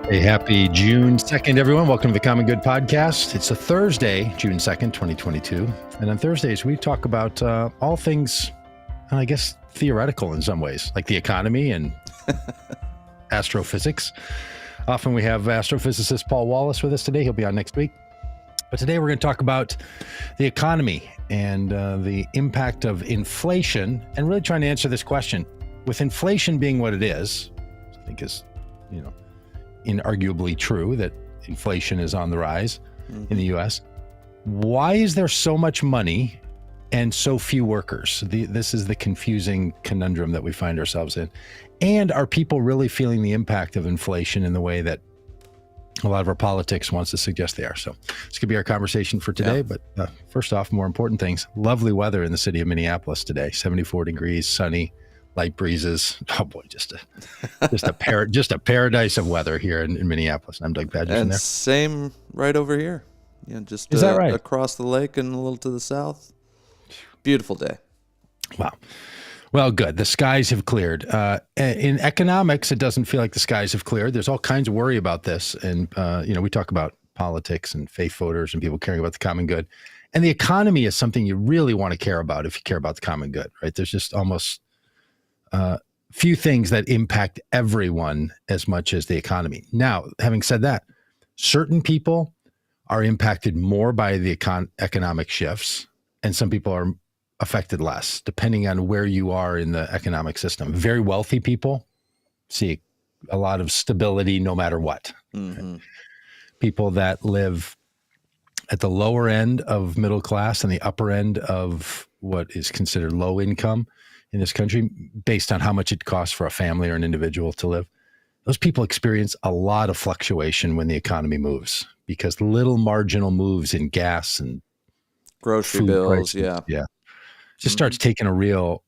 Hey, happy June 2nd, everyone. Welcome to the Common Good Podcast. It's a Thursday, June 2nd, 2022. And on Thursdays, we talk about all things, I guess, theoretical in some ways, like the economy and astrophysics. Often we have astrophysicist Paul Wallace with us today. He'll be on next week. But today we're going to talk about the economy and the impact of inflation and really trying to answer this question. With inflation being what it is, I think is, inarguably true that inflation is on the rise in the U.S. Why is there so much money and so few workers? This is the confusing conundrum that we find ourselves in. And are people really feeling the impact of inflation in the way that a lot of our politics wants to suggest they are? So this could be our conversation for today. Yeah. But first off, more important things. Lovely weather in the city of Minneapolis today. 74 degrees, sunny, light breezes. Oh boy, just a paradise of weather here in Minneapolis. I'm Doug Pagitt. And same right over here. Just is that right? Across the lake and a little to the south. Beautiful day. Wow. Well, good. The skies have cleared. In economics, it doesn't feel like the skies have cleared. There's all kinds of worry about this. And, we talk about politics and faith voters and people caring about the common good. And the economy is something you really want to care about if you care about the common good, right? There's just almost few things that impact everyone as much as the economy. Now, having said that, certain people are impacted more by the economic shifts, and some people are affected less, depending on where you are in the economic system. Very wealthy people see a lot of stability no matter what. Mm-hmm. People that live at the lower end of middle class and the upper end of what is considered low income in this country, based on how much it costs for a family or an individual to live, those people experience a lot of fluctuation when the economy moves, because little marginal moves in gas and grocery bills, prices, just starts taking a real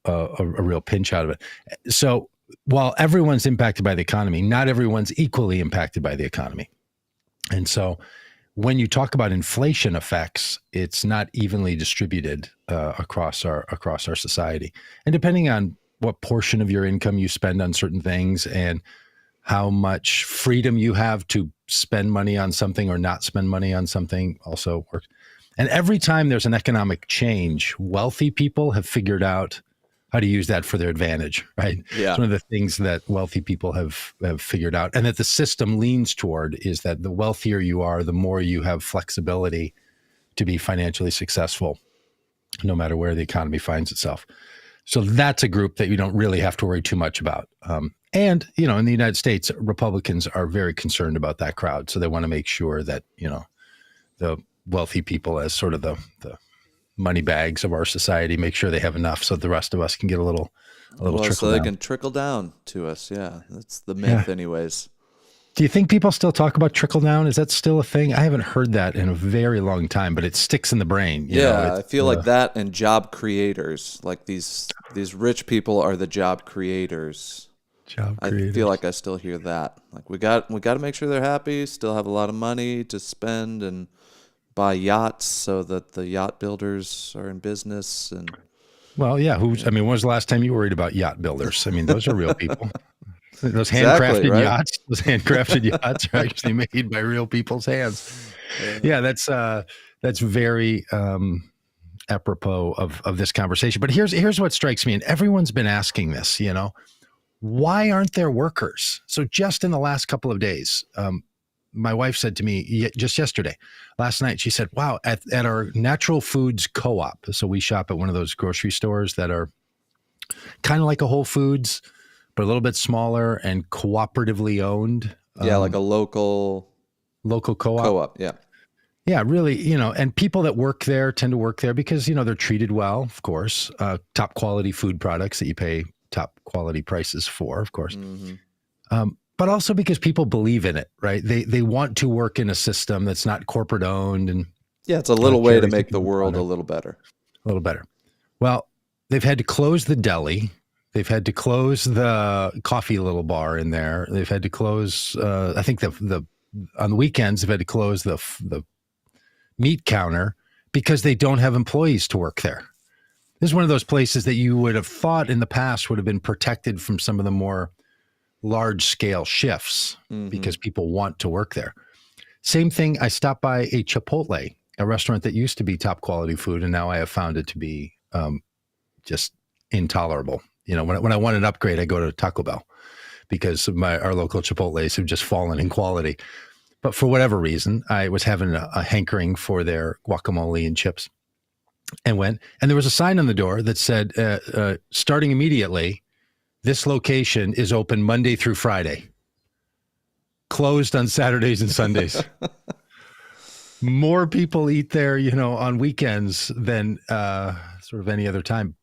pinch out of it. So while everyone's impacted by the economy, not everyone's equally impacted by the economy. And so when you talk about inflation effects, it's not evenly distributed across our society. And depending on what portion of your income you spend on certain things and how much freedom you have to spend money on something or not spend money on something also works. And every time there's an economic change, wealthy people have figured out how to use that for their advantage, right? Yeah. It's one of the things that wealthy people have figured out, and that the system leans toward, is that the wealthier you are, the more you have flexibility to be financially successful, no matter where the economy finds itself. So that's a group that you don't really have to worry too much about. And, in the United States, Republicans are very concerned about that crowd. So they want to make sure that, the wealthy people, as sort of the money bags of our society, make sure they have enough so the rest of us can get a little trickle so down. They can trickle down to us. Yeah, that's the myth anyways. Do you think people still talk about trickle down? Is that still a thing? I haven't heard that in a very long time, but it sticks in the brain. I feel like that, and job creators, like these rich people are the job creators. I feel like I still hear that. Like we got to make sure they're happy, still have a lot of money to spend, and buy yachts so that the yacht builders are in business. And well, yeah. When was the last time you worried about yacht builders? I mean, those are real people. Those handcrafted yachts are actually made by real people's hands. Yeah, that's very apropos of this conversation. But here's what strikes me, and everyone's been asking this, why aren't there workers? So just in the last couple of days, my wife said to me just yesterday, last night, she said, wow, at our natural foods co-op. So we shop at one of those grocery stores that are kind of like a Whole Foods, but a little bit smaller and cooperatively owned. Like a local co-op. Co-op, yeah. Yeah, really, and people that work there tend to work there because, they're treated well, of course, top quality food products that you pay top quality prices for, of course. Mm-hmm. But also because people believe in it, right? They want to work in a system that's not corporate owned. And it's a little way to make the world a little better. A little better. Well, they've had to close the deli. They've had to close the coffee little bar in there. They've had to close, I think on the weekends, they've had to close the meat counter because they don't have employees to work there. This is one of those places that you would have thought in the past would have been protected from some of the more large scale shifts because people want to work there. Same thing. I stopped by a Chipotle, a restaurant that used to be top quality food, and now I have found it to be just intolerable. You know, when I want an upgrade, I go to Taco Bell because our local Chipotles have just fallen in quality. But for whatever reason, I was having a hankering for their guacamole and chips, and went. And there was a sign on the door that said, "Starting immediately, this location is open Monday through Friday. Closed on Saturdays and Sundays." More people eat there, you know, on weekends than sort of any other time.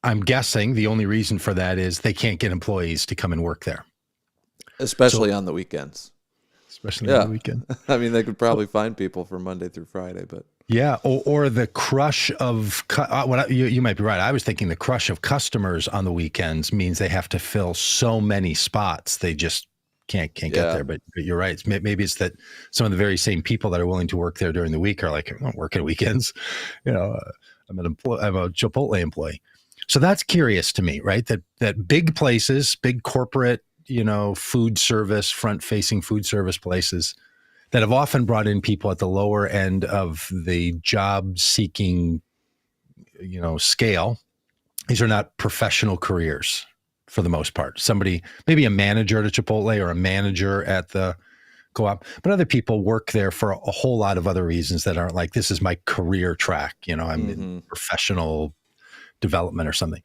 I'm guessing the only reason for that is they can't get employees to come and work there. Especially on the weekends. Especially on the weekend. I mean, they could probably find people for Monday through Friday, but. Yeah, or the crush of you might be right. I was thinking the crush of customers on the weekends means they have to fill so many spots they just can't get there. But you're right. Maybe it's that some of the very same people that are willing to work there during the week are like, I don't work at weekends. You know, I'm a Chipotle employee. So that's curious to me, right? That big places, big corporate, you know, food service, front-facing food service places that have often brought in people at the lower end of the job-seeking, you know, scale. These are not professional careers for the most part. Somebody, maybe a manager at a Chipotle or a manager at the co-op, but other people work there for a whole lot of other reasons that aren't like, this is my career track. You know, I'm in professional development or something.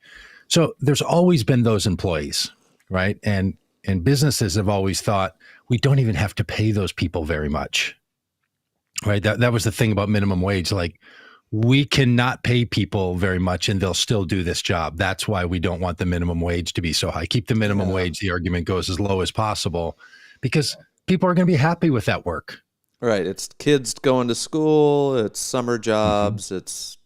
So there's always been those employees, right? And businesses have always thought, we don't even have to pay those people very much, right? That was the thing about minimum wage. Like, we cannot pay people very much and they'll still do this job. That's why we don't want the minimum wage to be so high. Keep the minimum wage, the argument goes, as low as possible, because people are going to be happy with that work. Right. It's kids going to school. It's summer jobs. It's,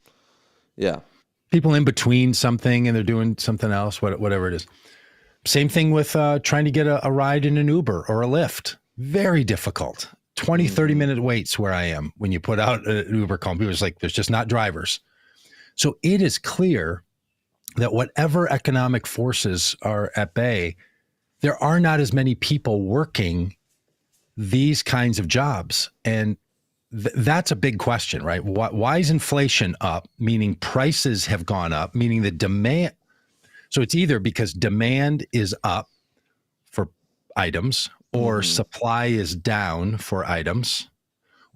people in between something and they're doing something else, whatever it is. Same thing with trying to get a ride in an Uber or a Lyft. Very difficult. 20, 30-minute waits where I am when you put out an Uber call. People are like, there's just not drivers. So it is clear that whatever economic forces are at bay, there are not as many people working these kinds of jobs. And that's a big question, right? Why is inflation up? Meaning prices have gone up, meaning the demand. So it's either because demand is up for items or supply is down for items,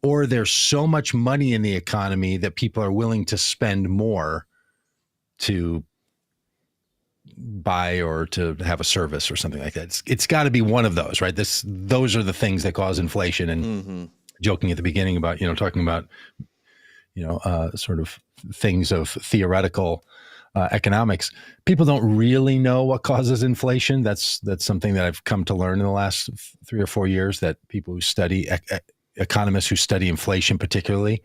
or there's so much money in the economy that people are willing to spend more to buy or to have a service or something like that. It's got to be one of those, right? Those are the things that cause inflation. And joking at the beginning about, talking about, sort of things of theoretical economics. People don't really know what causes inflation. That's something that I've come to learn in the last 3 or 4 years, that people who study, economists who study inflation particularly,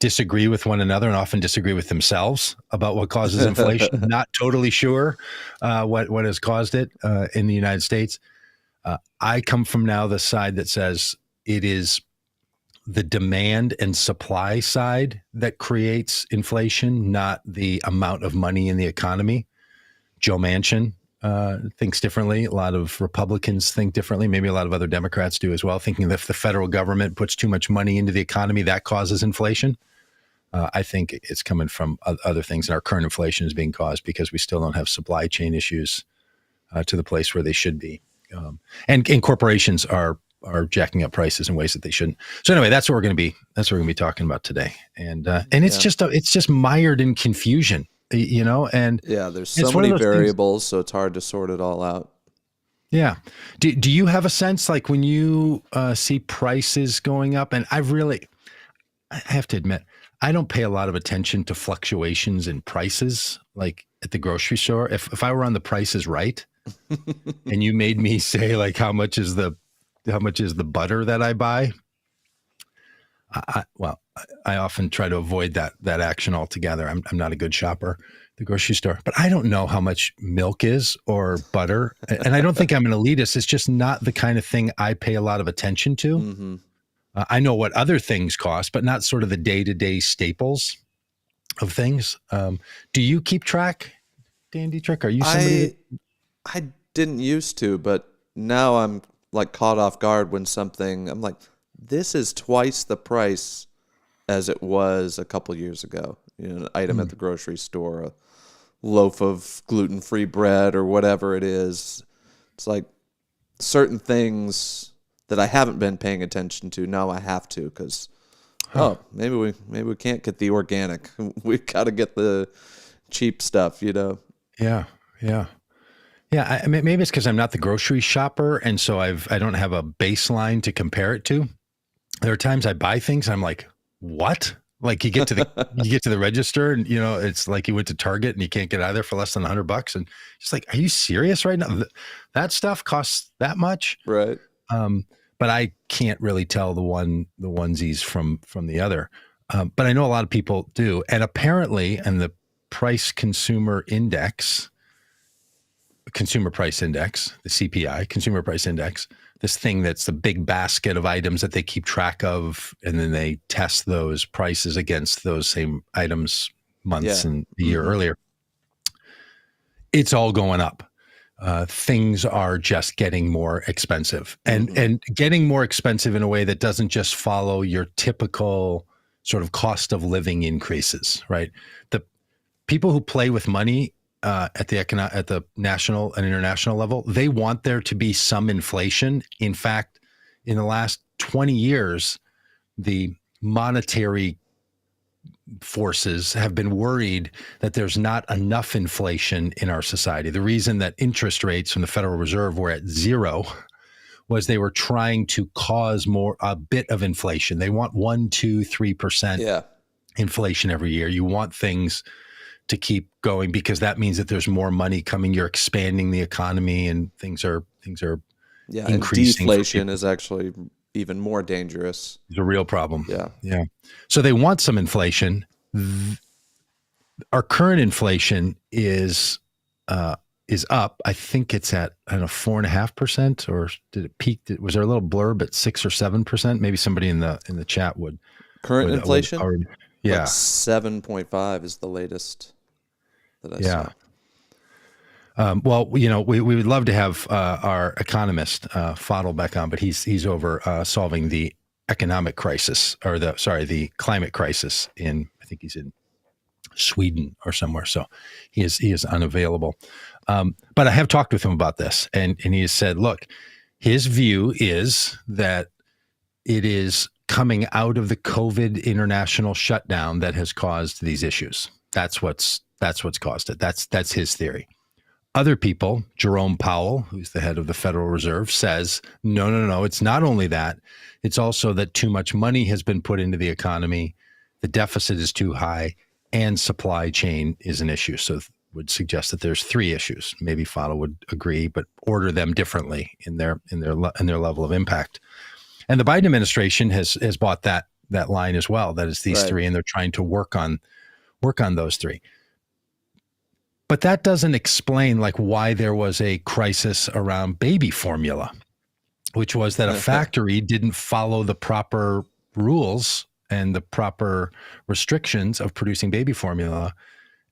disagree with one another and often disagree with themselves about what causes inflation. Not totally sure what has caused it in the United States. I come from now the side that says it is the demand and supply side that creates inflation, not the amount of money in the economy. Joe Manchin thinks differently. A lot of Republicans think differently. Maybe a lot of other Democrats do as well, thinking that if the federal government puts too much money into the economy, that causes inflation. I think it's coming from other things. And our current inflation is being caused because we still don't have supply chain issues to the place where they should be. And corporations are jacking up prices in ways that they shouldn't. So anyway, that's what we're going to be talking about today. And it's just mired in confusion, and there's so many variables, so it's hard to sort it all out. Yeah. Do you have a sense, like, when you see prices going up? And I have to admit, I don't pay a lot of attention to fluctuations in prices, like at the grocery store. If I were on The Price is Right and you made me say, like, how much is the butter that I buy? I often try to avoid that action altogether. I'm not a good shopper at the grocery store, but I don't know how much milk is or butter. And I don't think I'm an elitist. It's just not the kind of thing I pay a lot of attention to. I know what other things cost, but not sort of the day-to-day staples of things. Do you keep track, Dan Deitrich? Are you somebody? I didn't used to, but now I'm like caught off guard when I'm like, this is twice the price as it was a couple years ago. An item at the grocery store, a loaf of gluten-free bread or whatever it is. It's like certain things that I haven't been paying attention to, now I have to, because maybe we can't get the organic. We got to get the cheap stuff, Yeah. I mean, maybe it's because I'm not the grocery shopper, and so I don't have a baseline to compare it to. There are times I buy things and I'm like, what? Like you get to the register and it's like you went to Target and you can't get out of there for less than $100, and it's like, are you serious right now? That stuff costs that much, right? But I can't really tell the onesies from the other. But I know a lot of people do, and apparently, and the consumer price index, the CPI, consumer price index, this thing that's the big basket of items that they keep track of, and then they test those prices against those same items months and the year earlier. It's all going up. Things are just getting more expensive, and getting more expensive in a way that doesn't just follow your typical sort of cost of living increases, right? The people who play with money at the national and international level, they want there to be some inflation. In fact, in the last 20 years, the monetary forces have been worried that there's not enough inflation in our society. The reason that interest rates from the Federal Reserve were at 0 was they were trying to cause a bit of inflation. They want 1%, 2%, 3% inflation every year. You want things to keep going because that means that there's more money coming. You're expanding the economy and things are increasing. And deflation is actually even more dangerous. It's a real problem. Yeah. So they want some inflation. Our current inflation is up. I think it's at 4.5%, or did it peak? Was there a little blurb at 6 or 7%? Maybe somebody in the chat would. Current inflation? Already, yeah, like 7.5 is the latest that I saw. Well, we would love to have our economist Fadl back on, but he's over solving the economic crisis, or the climate crisis I think he's in Sweden or somewhere. So he is unavailable. But I have talked with him about this, and he has said, look, his view is that it is coming out of the COVID international shutdown that has caused these issues. That's what's caused it. That's his theory. Other people, Jerome Powell, who's the head of the Federal Reserve, says, no, it's not only that. It's also that too much money has been put into the economy, the deficit is too high, and supply chain is an issue. So would suggest that there's 3 issues. Maybe Fadl would agree, but order them differently in their level of impact. And the Biden administration has bought that line as well. That is these 3, and they're trying to work on those 3. But that doesn't explain why there was a crisis around baby formula, which was that a factory didn't follow the proper rules and the proper restrictions of producing baby formula,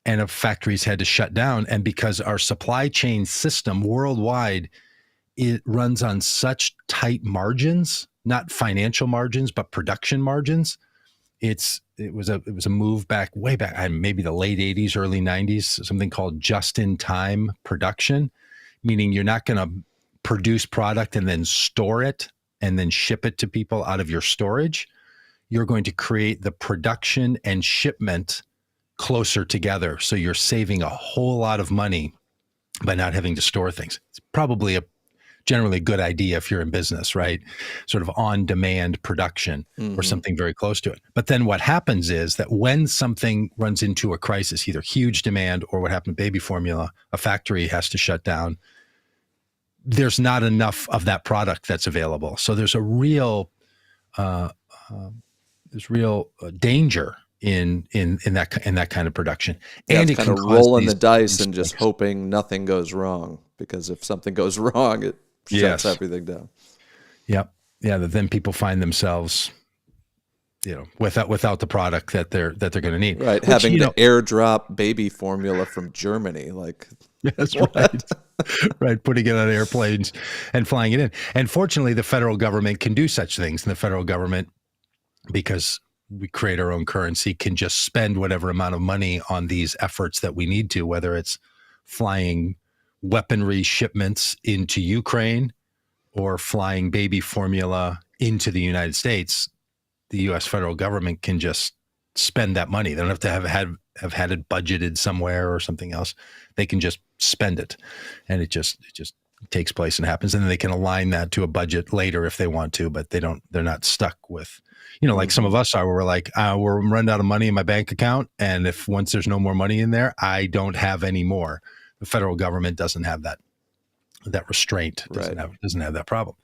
and factories had to shut down. And because our supply chain system worldwide, it runs on such tight margins, not financial margins, but production margins. It was a move way back, maybe the late 80s, early 90s, something called just-in-time production, meaning you're not going to produce product and then store it and then ship it to people out of your storage. You're going to create the production and shipment closer together, so you're saving a whole lot of money by not having to store things. It's probably a generally good idea if you're in business, right? Sort of on-demand production or something very close to it. But then what happens is that when something runs into a crisis, either huge demand or what happened to baby formula, a factory has to shut down. There's not enough of that product that's available. So there's a real danger in that kind of production. Yeah, and it's kind of rolling the dice and just hoping nothing goes wrong, because if something goes wrong, it shuts everything down. Yep. Yeah. Then people find themselves, without the product that they're going to need. Right. Having to airdrop baby formula from Germany, Yes, right. Right. Putting it on airplanes and flying it in. And fortunately, the federal government can do such things. And the federal government, because we create our own currency, can just spend whatever amount of money on these efforts that we need to, whether it's flying weaponry shipments into Ukraine or flying baby formula into the United States. The U.S. federal government can just spend that money. They don't have to have had it budgeted somewhere or something else. They can just spend it, and it just takes place and happens. And then they can align that to a budget later if they want to, but they're not stuck with, like some of us are, where we're like, we're running out of money in my bank account, and if once there's no more money in there, I don't have any more. The federal government doesn't have that restraint, doesn't have that problem.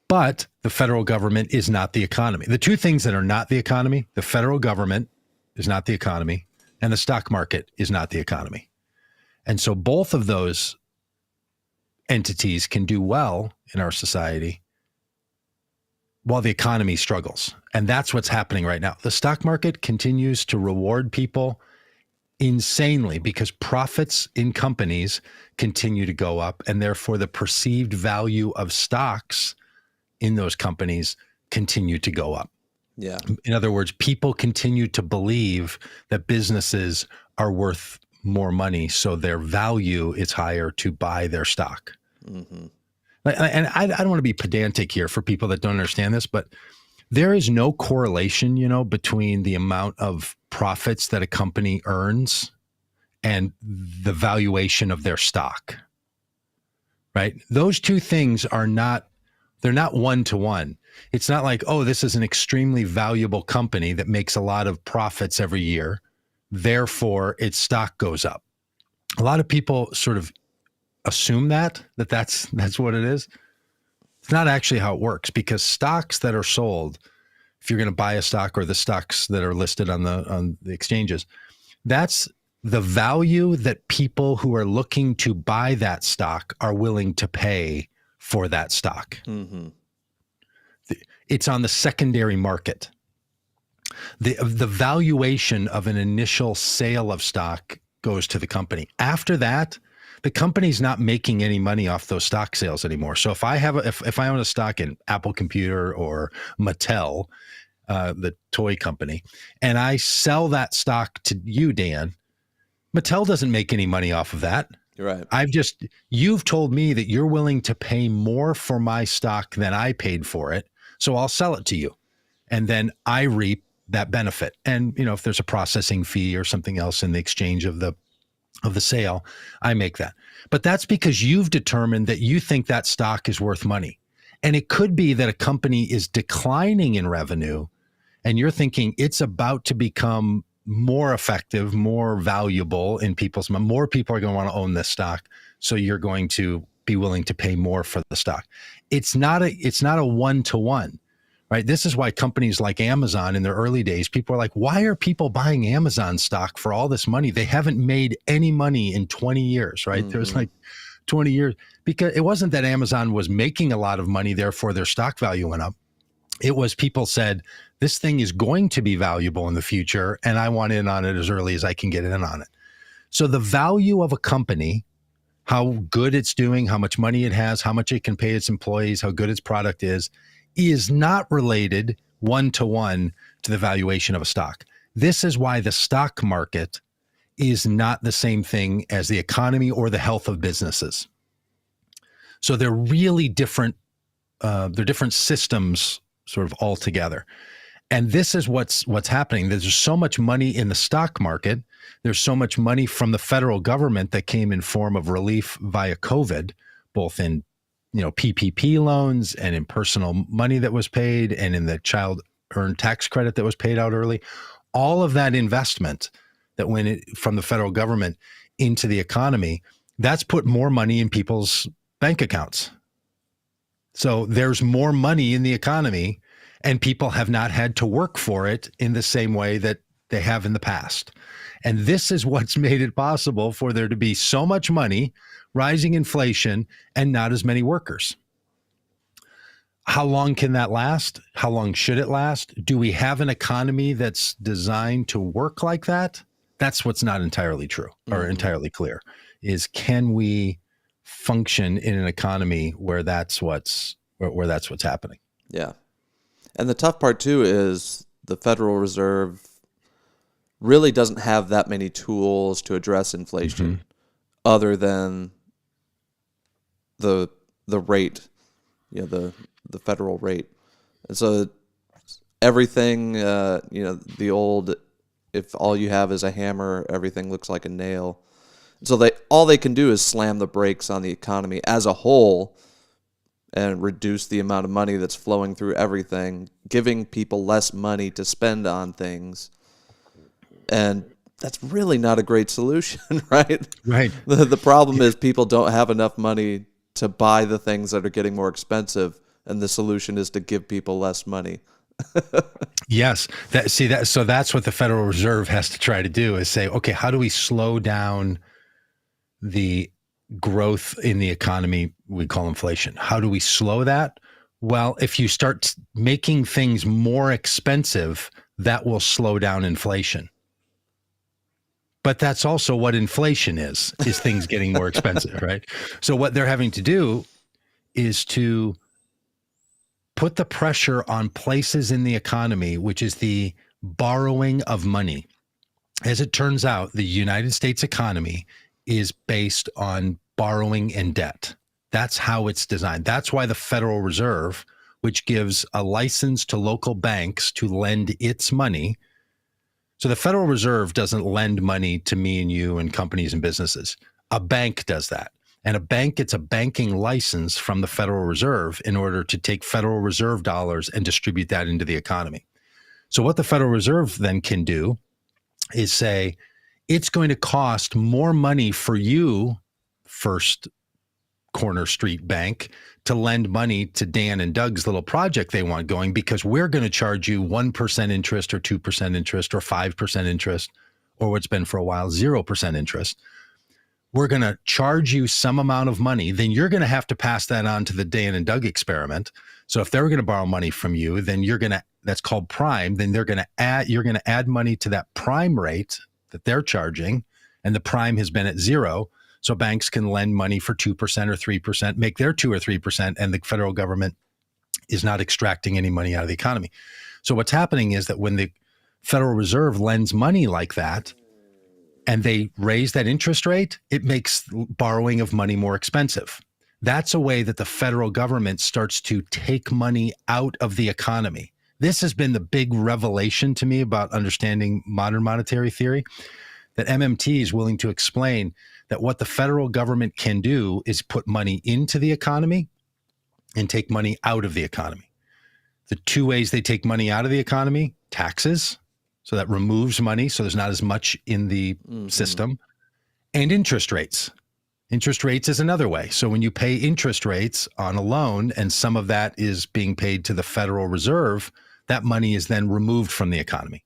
But the federal government is not the economy. The two things that are not the economy, the federal government is not the economy, and the stock market is not the economy. And so both of those entities can do well in our society while the economy struggles. And that's what's happening right now. The stock market continues to reward people insanely because profits in companies continue to go up, and therefore the perceived value of stocks in those companies continue to go up. Yeah. In other words, people continue to believe that businesses are worth more money, so their value is higher to buy their stock. Mm-hmm. And I don't want to be pedantic here for people that don't understand this, but there is no correlation, between the amount of profits that a company earns and the valuation of their stock, right? Those two things they're not one-to-one. It's not like, oh, this is an extremely valuable company that makes a lot of profits every year, therefore its stock goes up. A lot of people sort of assume that's what it is. It's not actually how it works, because stocks that are sold, if you're going to buy a stock, or the stocks that are listed on the exchanges, that's the value that people who are looking to buy that stock are willing to pay for that stock. Mm-hmm. It's on the secondary market. The valuation of an initial sale of stock goes to the company. After that, the company's not making any money off those stock sales anymore. So if I own a stock in Apple Computer or Mattel, the toy company, and I sell that stock to you, Dan, Mattel doesn't make any money off of that. Right. You've told me that you're willing to pay more for my stock than I paid for it, so I'll sell it to you. And then I reap that benefit. And, if there's a processing fee or something else in the exchange of the sale, I make that. But that's because you've determined that you think that stock is worth money. And it could be that a company is declining in revenue, and you're thinking it's about to become more effective, more valuable in people's mind. More people are going to want to own this stock, so you're going to be willing to pay more for the stock. It's not a one-to-one, right? This is why companies like Amazon in their early days, people are like, why are people buying Amazon stock for all this money? They haven't made any money in 20 years, right? Mm-hmm. There was like 20 years, because it wasn't that Amazon was making a lot of money, therefore their stock value went up. It was people said, this thing is going to be valuable in the future, and I want in on it as early as I can get in on it. So the value of a company, how good it's doing, how much money it has, how much it can pay its employees, how good its product is not related one-to-one to the valuation of a stock. This is why the stock market is not the same thing as the economy or the health of businesses. So they're really different. They're different systems sort of altogether. And this is what's happening. There's so much money in the stock market. There's so much money from the federal government that came in form of relief via COVID, both in PPP loans and in personal money that was paid, and in the child earned tax credit that was paid out early. All of that investment that went from the federal government into the economy, that's put more money in people's bank accounts. So there's more money in the economy, and people have not had to work for it in the same way that they have in the past. And this is what's made it possible for there to be so much money, rising inflation, and not as many workers. How long can that last? How long should it last? Do we have an economy that's designed to work like that? That's what's not entirely true or entirely clear. is, can we function in an economy where that's what's happening? Yeah. And the tough part too is the Federal Reserve really doesn't have that many tools to address inflation other than the rate, the federal rate. And so everything, the old, if all you have is a hammer, everything looks like a nail. So all they can do is slam the brakes on the economy as a whole and reduce the amount of money that's flowing through everything, giving people less money to spend on things. And that's really not a great solution, right? Right. The problem is people don't have enough money to buy the things that are getting more expensive, and the solution is to give people less money. Yes. So that's what the Federal Reserve has to try to do, is say, okay, how do we slow down the growth in the economy we call inflation? How do we slow that? Well, if you start making things more expensive, that will slow down inflation. But that's also what inflation is things getting more expensive, right? So what they're having to do is to put the pressure on places in the economy, which is the borrowing of money. As it turns out, the United States economy is based on borrowing and debt. That's how it's designed. That's why the Federal Reserve, which gives a license to local banks to lend its money. So the Federal Reserve doesn't lend money to me and you and companies and businesses. A bank does that. And a bank gets a banking license from the Federal Reserve in order to take Federal Reserve dollars and distribute that into the economy. So what the Federal Reserve then can do is say, it's going to cost more money for you, First Corner Street Bank, to lend money to Dan and Doug's little project they want going, because we're going to charge you 1% interest or 2% interest or 5% interest, or what's been for a while, 0% interest. We're going to charge you some amount of money. Then you're going to have to pass that on to the Dan and Doug experiment. So if they're going to borrow money from you, then that's called prime. Then you're going to add money to that prime rate that they're charging. And the prime has been at 0. So banks can lend money for 2% or 3%, make their 2 or 3%, and the federal government is not extracting any money out of the economy. So what's happening is that when the Federal Reserve lends money like that, and they raise that interest rate, it makes borrowing of money more expensive. That's a way that the federal government starts to take money out of the economy. This has been the big revelation to me about understanding modern monetary theory, that MMT is willing to explain that what the federal government can do is put money into the economy and take money out of the economy. The two ways they take money out of the economy: taxes, so that removes money, so there's not as much in the system, and interest rates. Interest rates is another way. So when you pay interest rates on a loan and some of that is being paid to the Federal Reserve, that money is then removed from the economy.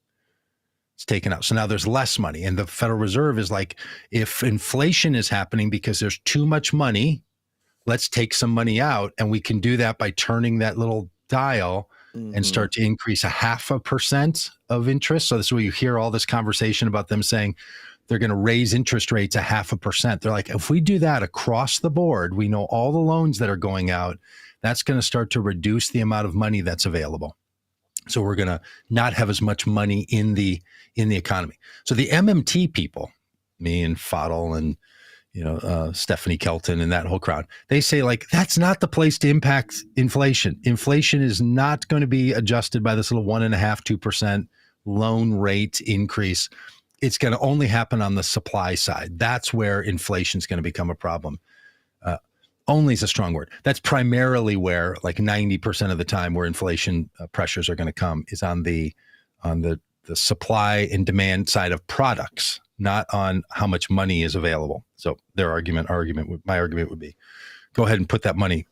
It's taken out. So now there's less money. And the Federal Reserve is like, if inflation is happening because there's too much money, let's take some money out. And we can do that by turning that little dial and start to increase 0.5% of interest. So this is where you hear all this conversation about them saying they're going to raise interest rates 0.5%. They're like, if we do that across the board, we know all the loans that are going out, that's going to start to reduce the amount of money that's available. So we're going to not have as much money in the economy. So the MMT people, me and Fadl and Stephanie Kelton and that whole crowd, they say, like, that's not the place to impact inflation. Inflation is not going to be adjusted by this little 1.5-2% loan rate increase. It's going to only happen on the supply side. That's where inflation is going to become a problem. Only is a strong word. That's primarily where, like, 90% of the time where inflation pressures are going to come is on the supply and demand side of products, not on how much money is available. So my argument would be, go ahead and put that money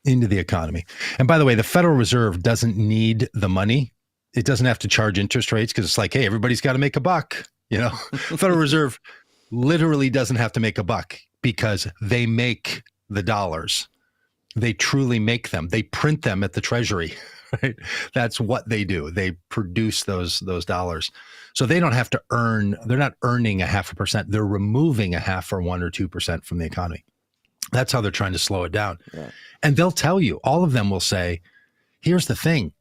into the economy. And by the way, the Federal Reserve doesn't need the money. It doesn't have to charge interest rates because it's like, hey, everybody's got to make a buck. Federal Reserve literally doesn't have to make a buck because they make the dollars. They truly make them. They print them at the Treasury, right? That's what they do. They produce those dollars. So they don't have to earn, they're not earning 0.5%. They're removing 0.5 or 1 or 2% from the economy. That's how they're trying to slow it down. Yeah. And they'll tell you, all of them will say, here's the thing.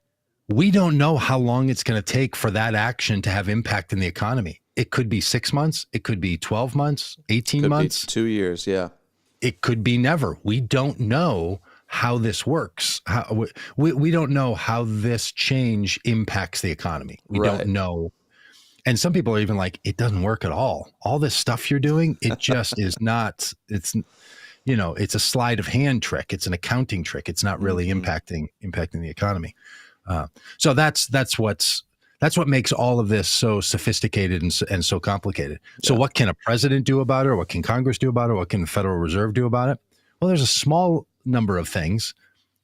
We don't know how long it's going to take for that action to have impact in the economy. It could be 6 months. It could be 12 months, 18 months. 2 years. Yeah. It could be never. We don't know how this works. We don't know how this change impacts the economy. We don't know. And some people are even like, it doesn't work at all. All this stuff you're doing, it just is not, it's, you know, it's a sleight of hand trick. It's an accounting trick. It's not really impacting the economy. So that's what makes all of this so sophisticated and so complicated. So what can a president do about it? Or what can Congress do about it? What can the Federal Reserve do about it? Well, there's a small number of things,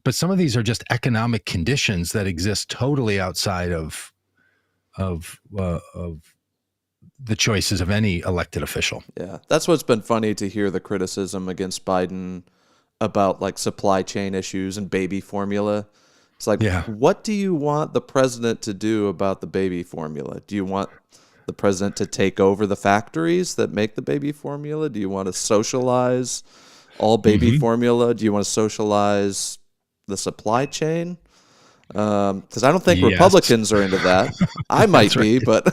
but some of these are just economic conditions that exist totally outside of the choices of any elected official. Yeah, that's what's been funny to hear the criticism against Biden about like supply chain issues and baby formula. It's like, what do you want the president to do about the baby formula? Do you want the president to take over the factories that make the baby formula? Do you want to socialize all baby formula? Do you want to socialize the supply chain? Because I don't think Republicans are into that. I might be, but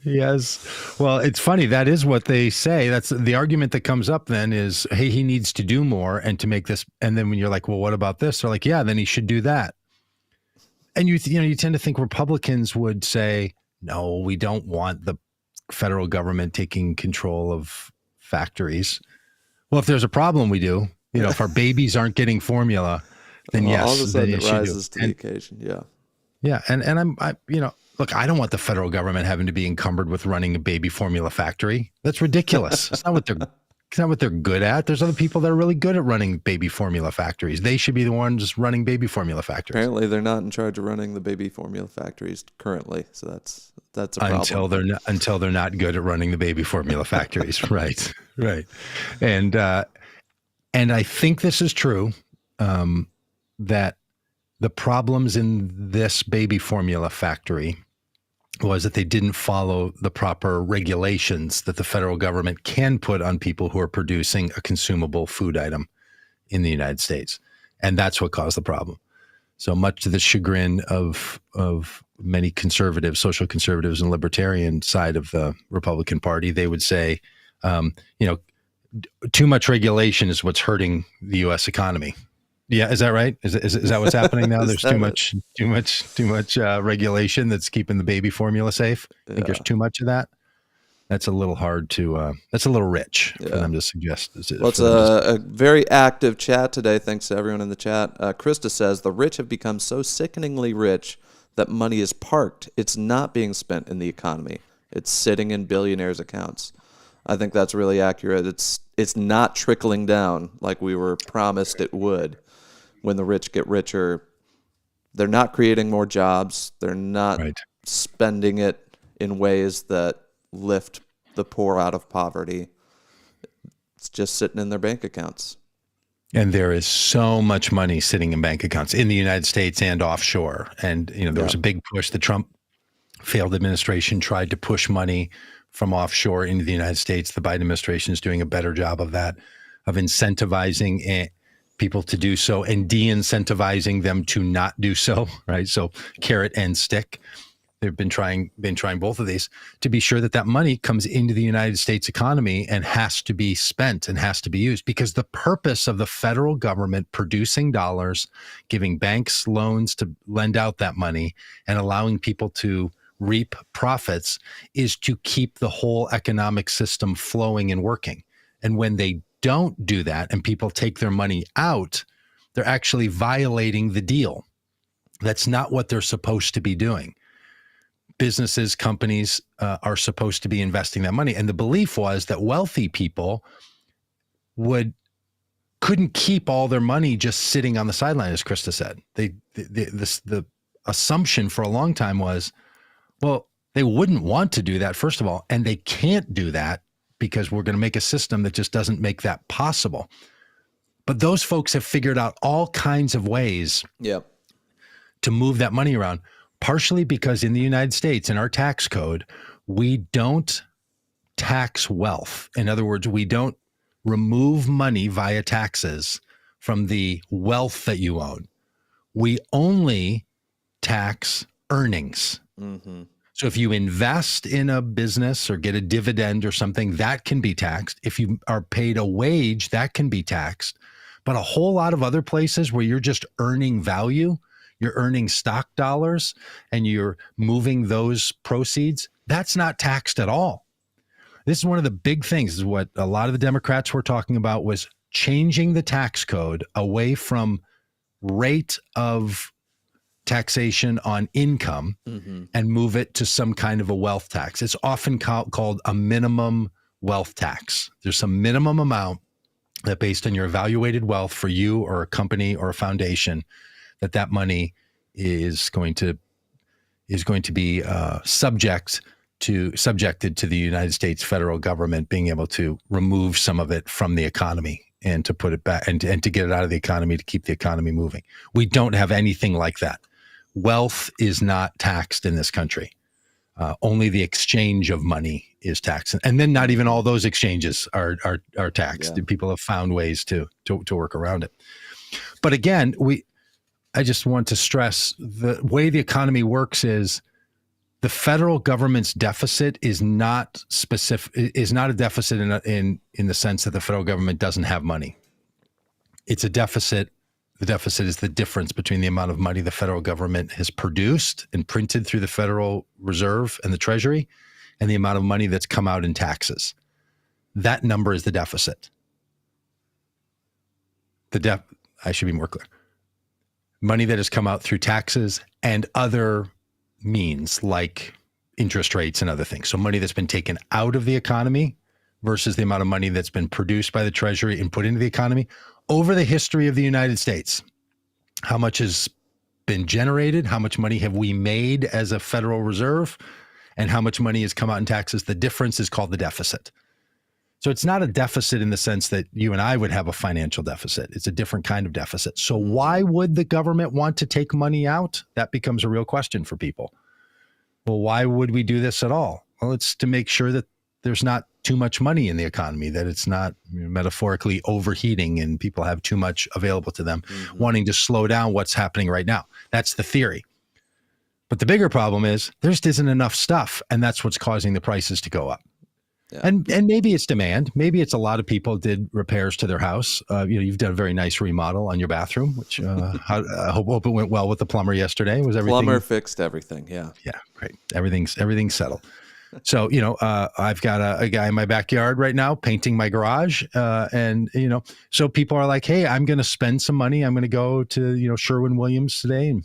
yes. Well, it's funny. That is what they say. That's the argument that comes up then is, hey, he needs to do more and to make this. And then when you're like, well, what about this? They're like, yeah, then he should do that. And you tend to think Republicans would say, no, we don't want the federal government taking control of factories. Well, if there's a problem, we do. You know, if our babies aren't getting formula, then yes, all of a sudden it rises to the occasion. Yeah. Yeah. And look, I don't want the federal government having to be encumbered with running a baby formula factory. That's ridiculous. It's not what they're good at. There's other people that are really good at running baby formula factories. They should be the ones running baby formula factories. Apparently they're not in charge of running the baby formula factories currently. So that's a problem. Until they're not good at running the baby formula factories. Right. Right. And I think this is true. That the problems in this baby formula factory was that they didn't follow the proper regulations that the federal government can put on people who are producing a consumable food item in the United States. And that's what caused the problem. So much to the chagrin of many conservatives, social conservatives and libertarian side of the Republican Party, they would say, too much regulation is what's hurting the U.S. economy. Yeah, is that right? Is that what's happening now? There's too much regulation that's keeping the baby formula safe. I think there's too much of that. That's a little hard to. That's a little rich for them to suggest. Well, it's a very active chat today. Thanks to everyone in the chat. Krista says the rich have become so sickeningly rich that money is parked. It's not being spent in the economy. It's sitting in billionaires' accounts. I think that's really accurate. It's not trickling down like we were promised it would. When the rich get richer, they're not creating more jobs. They're not spending it in ways that lift the poor out of poverty. It's just sitting in their bank accounts. And there is so much money sitting in bank accounts in the United States and offshore. And there was a big push. The Trump failed administration tried to push money from offshore into the United States. The Biden administration is doing a better job of that, of incentivizing people to do so and de-incentivizing them to not do so, right? So carrot and stick. They've been trying both of these to be sure that money comes into the United States economy and has to be spent and has to be used, because the purpose of the federal government producing dollars, giving banks loans to lend out that money and allowing people to reap profits is to keep the whole economic system flowing and working. And when they don't do that and people take their money out, they're actually violating the deal. That's not what they're supposed to be doing. Businesses, companies are supposed to be investing that money. And the belief was that wealthy people couldn't keep all their money just sitting on the sideline, as Krista said. The assumption for a long time was, well, they wouldn't want to do that, first of all, and they can't do that because we're going to make a system that just doesn't make that possible. But those folks have figured out all kinds of ways to move that money around, partially because in the United States, in our tax code, we don't tax wealth. In other words, we don't remove money via taxes from the wealth that you own. We only tax earnings. Mm-hmm. So if you invest in a business or get a dividend or something, that can be taxed. If you are paid a wage, that can be taxed. But a whole lot of other places where you're just earning value, you're earning stock dollars, and you're moving those proceeds, that's not taxed at all. This is one of the big things, is what a lot of the Democrats were talking about, was changing the tax code away from rate of taxation on income and move it to some kind of a wealth tax. It's often called a minimum wealth tax. There's some minimum amount that, based on your evaluated wealth for you or a company or a foundation, that money is going to be subjected to the United States federal government being able to remove some of it from the economy and to put it back and to get it out of the economy to keep the economy moving. We don't have anything like that. Wealth is not taxed in this country. Only the exchange of money is taxed, and then not even all those exchanges are taxed. Yeah. People have found ways to work around it. But again, I just want to stress, the way the economy works is the federal government's deficit is not a deficit in the sense that the federal government doesn't have money. It's a deficit. The deficit is the difference between the amount of money the federal government has produced and printed through the Federal Reserve and the Treasury, and the amount of money that's come out in taxes. That number is the deficit. I should be more clear. Money that has come out through taxes and other means like interest rates and other things. So money that's been taken out of the economy versus the amount of money that's been produced by the Treasury and put into the economy over the history of the United States. How much has been generated? How much money have we made as a Federal Reserve? And how much money has come out in taxes? The difference is called the deficit. So it's not a deficit in the sense that you and I would have a financial deficit. It's a different kind of deficit. So why would the government want to take money out? That becomes a real question for people. Well, why would we do this at all? Well, it's to make sure that there's not too much money in the economy, that it's not metaphorically overheating and people have too much available to them, wanting to slow down what's happening right now. That's the theory. But the bigger problem is there just isn't enough stuff, and that's what's causing the prices to go up. Yeah. And maybe it's demand. Maybe it's a lot of people did repairs to their house. You've done a very nice remodel on your bathroom, which I hope it went well with the plumber yesterday. Was everything? Plumber fixed everything. Yeah. Yeah. Great. Everything's settled. So, I've got a guy in my backyard right now painting my garage. So people are like, hey, I'm going to spend some money. I'm going to go to, Sherwin-Williams today and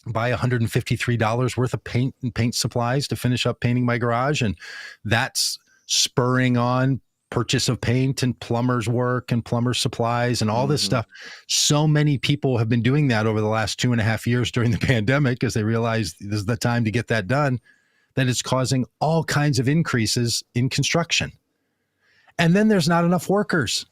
buy $153 worth of paint and paint supplies to finish up painting my garage. And that's spurring on purchase of paint and plumber's work and plumber's supplies and all this stuff. So many people have been doing that over the last 2.5 years during the pandemic because they realized this is the time to get that done, that it's causing all kinds of increases in construction. And then there's not enough workers.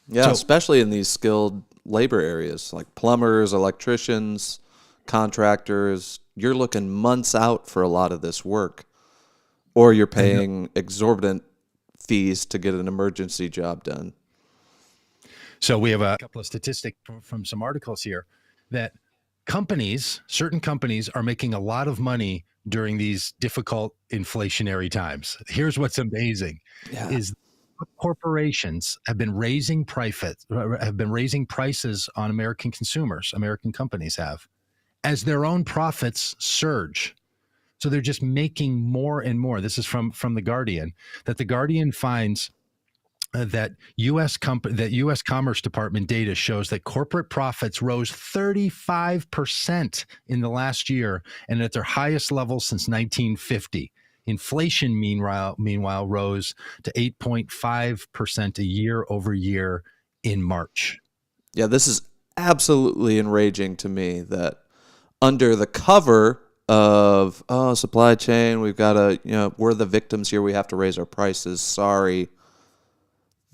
Yeah, especially in these skilled labor areas like plumbers, electricians, contractors. You're looking months out for a lot of this work, or you're paying exorbitant fees to get an emergency job done. So we have a couple of statistics from some articles here that certain companies are making a lot of money during these difficult inflationary times. Here's what's amazing is corporations have been raising prices on American consumers, American companies have, as their own profits surge. So they're just making more and more. This is from The Guardian, that The Guardian finds that U.S. Commerce Department data shows that corporate profits rose 35% in the last year and at their highest level since 1950. Inflation, meanwhile, rose to 8.5% a year over year in March. Yeah, this is absolutely enraging to me that under the cover of supply chain, we've got to, we're the victims here, we have to raise our prices. Sorry.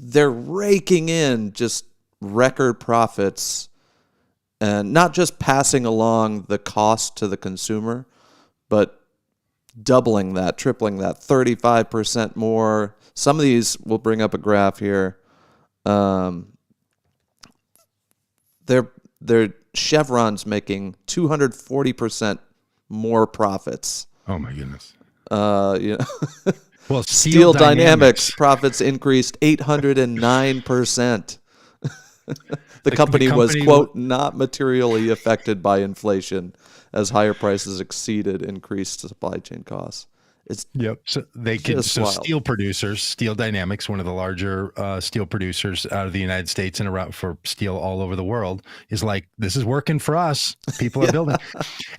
They're raking in just record profits and not just passing along the cost to the consumer, but doubling that, tripling that, 35% more. Some of these, we'll bring up a graph here. They're Chevron's making 240% more profits. Oh my goodness. Well, Steel Dynamics profits increased 809%. The company was, quote, not materially affected by inflation as higher prices exceeded increased supply chain costs. So steel producers, Steel Dynamics, one of the larger steel producers out of the United States and around for steel all over the world, is like, this is working for us. People are building.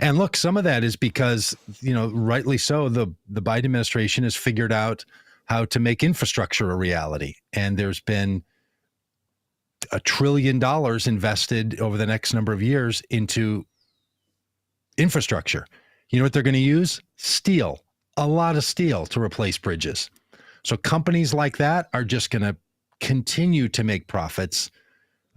And look, some of that is because, rightly so, the Biden administration has figured out how to make infrastructure a reality. And there's been $1 trillion invested over the next number of years into infrastructure. You know what they're going to use? Steel. A lot of steel to replace bridges. So companies like that are just going to continue to make profits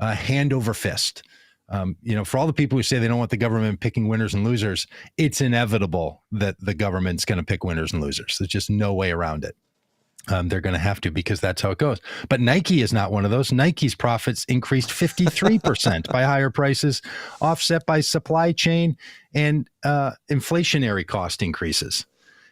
hand over fist. For all the people who say they don't want the government picking winners and losers, it's inevitable that the government's going to pick winners and losers. There's just no way around it. They're going to have to, because that's how it goes. But Nike is not one of those. Nike's profits increased 53% by higher prices, offset by supply chain and inflationary cost increases.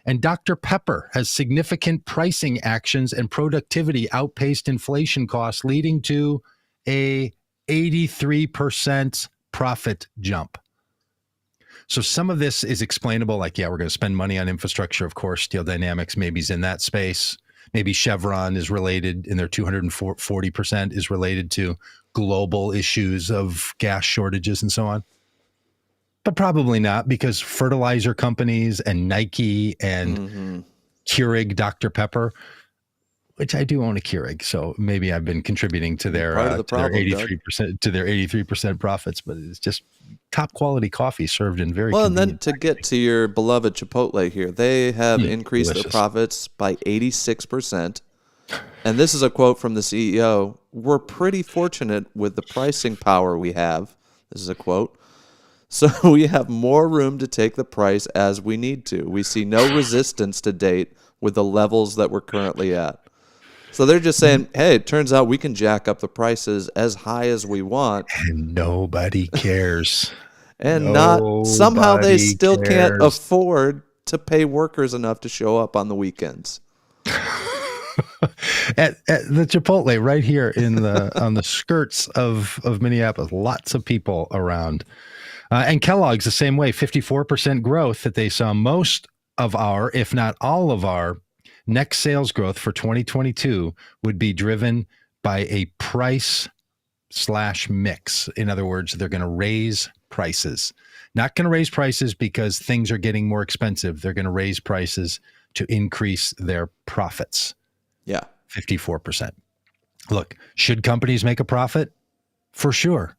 And Dr. Pepper has significant pricing actions and productivity outpaced inflation costs, leading to a 83% profit jump. So some of this is explainable, like, we're going to spend money on infrastructure. Of course, Steel Dynamics maybe is in that space. Maybe Chevron is related, and their 240% is related to global issues of gas shortages and so on. But probably not, because fertilizer companies and Nike and Keurig Dr. Pepper, which I do own a Keurig, so maybe I've been contributing to their 83% profits. But it's just top quality coffee served in very well. And then to get to your beloved Chipotle here, they have increased their profits by 86%. And this is a quote from the CEO: "We're pretty fortunate with the pricing power we have." This is a quote. "So we have more room to take the price as we need to. We see no resistance to date with the levels that we're currently at." So they're just saying, hey, it turns out we can jack up the prices as high as we want. And nobody cares. And somehow they still can't afford to pay workers enough to show up on the weekends. At the Chipotle right here on the skirts of Minneapolis, lots of people around. And Kellogg's the same way, 54% growth that they saw. Most of our, if not all of our, next sales growth for 2022 would be driven by a price/mix. In other words, they're going to raise prices. Not going to raise prices because things are getting more expensive. They're going to raise prices to increase their profits. 54%. Look, should companies make a profit? For sure.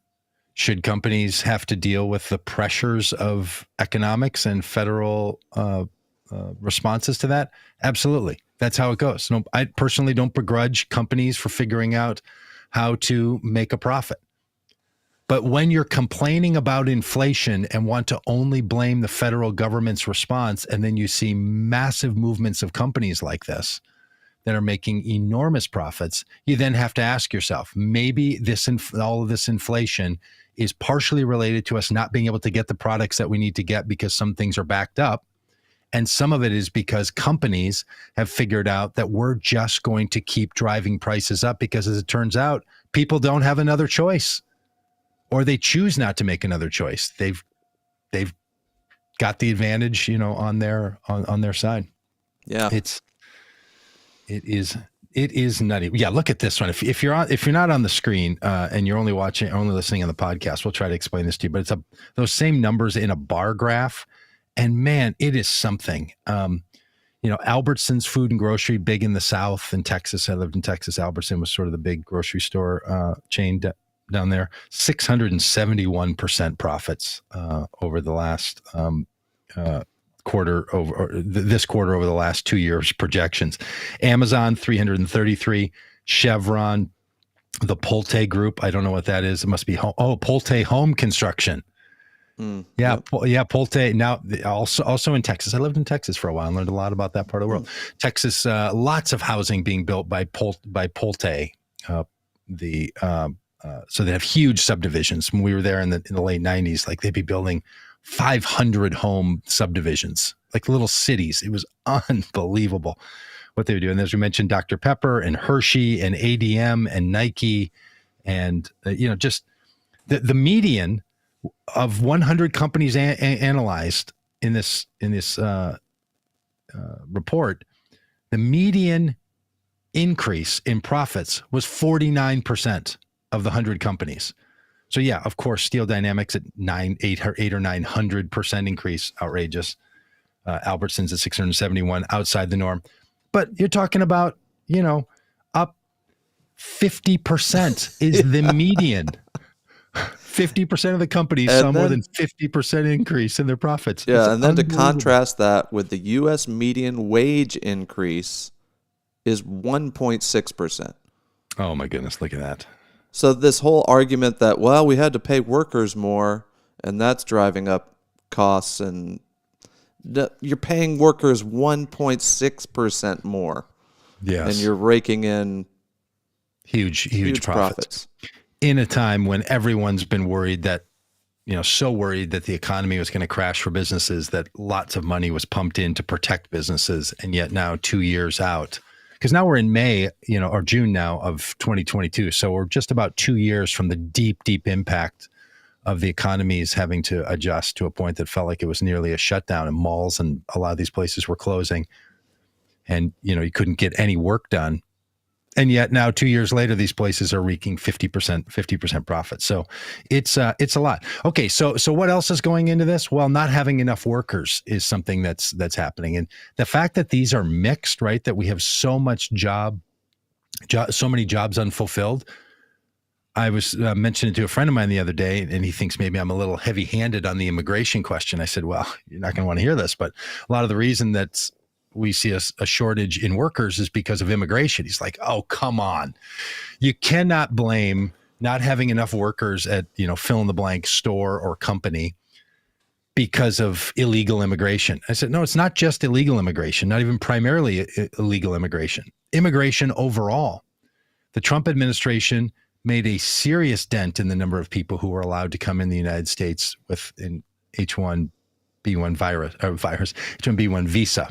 Should companies have to deal with the pressures of economics and federal responses to that? Absolutely. That's how it goes. No, I personally don't begrudge companies for figuring out how to make a profit. But when you're complaining about inflation and want to only blame the federal government's response, and then you see massive movements of companies like this that are making enormous profits, you then have to ask yourself, maybe all of this inflation is partially related to us not being able to get the products that we need to get because some things are backed up. And some of it is because companies have figured out that we're just going to keep driving prices up because, as it turns out, people don't have another choice, or they choose not to make another choice. They've got the advantage, on their side. Yeah, it is nutty. Yeah, look at this one. If you're not on the screen and you're only listening on the podcast, we'll try to explain this to you. But it's those same numbers in a bar graph. And man, it is something. Albertsons Food and Grocery, big in the South in Texas. I lived in Texas. Albertson was sort of the big grocery store chain down there. 671% profits over the last quarter this quarter over the last 2 years projections. Amazon 333, Chevron the Pulte Group. I don't know what that is. It must be Pulte Home Construction. Yep. Pulte. Now, also in Texas. I lived in Texas for a while and learned a lot about that part of the world. Texas, lots of housing being built by Pulte. So they have huge subdivisions. When we were there in the late 90s, like they'd be building 500 home subdivisions, like little cities. It was unbelievable what they were doing. As we mentioned, Dr. Pepper and Hershey and ADM and Nike, and just the median of 100 companies analyzed in this report, the median increase in profits was 49% of the 100 companies. So yeah, of course, Steel Dynamics at 8 or 900% increase, outrageous. Albertsons at 671, outside the norm. But you're talking about, up 50% is the median. 50% of the companies saw more than 50% increase in their profits. Yeah, and then to contrast that with the U.S. median wage increase is 1.6%. Oh my goodness, look at that. So this whole argument that, well, we had to pay workers more and that's driving up costs, and you're paying workers 1.6% more. Yes. And you're raking in huge profits. In a time when everyone's been worried that, so worried that the economy was going to crash for businesses, that lots of money was pumped in to protect businesses. And yet now 2 years out, because now we're in May, or June now of 2022. So we're just about 2 years from the deep impact of the economies having to adjust to a point that felt like it was nearly a shutdown, and malls and a lot of these places were closing, and, you couldn't get any work done. And yet now 2 years later, these places are reaping 50% profit. So it's a lot. Okay. So what else is going into this? Well, not having enough workers is something that's happening. And the fact that these are mixed, right? That we have so much so many jobs unfulfilled. I was mentioning to a friend of mine the other day, and he thinks maybe I'm a little heavy-handed on the immigration question. I said, well, you're not going to want to hear this, but a lot of the reason that we see a shortage in workers is because of immigration. He's like, oh, come on. You cannot blame not having enough workers at, fill in the blank store or company because of illegal immigration. I said, no, it's not just illegal immigration, not even primarily illegal immigration. Immigration overall. The Trump administration made a serious dent in the number of people who were allowed to come in the United States with an H1B1 virus, H1B1 visa.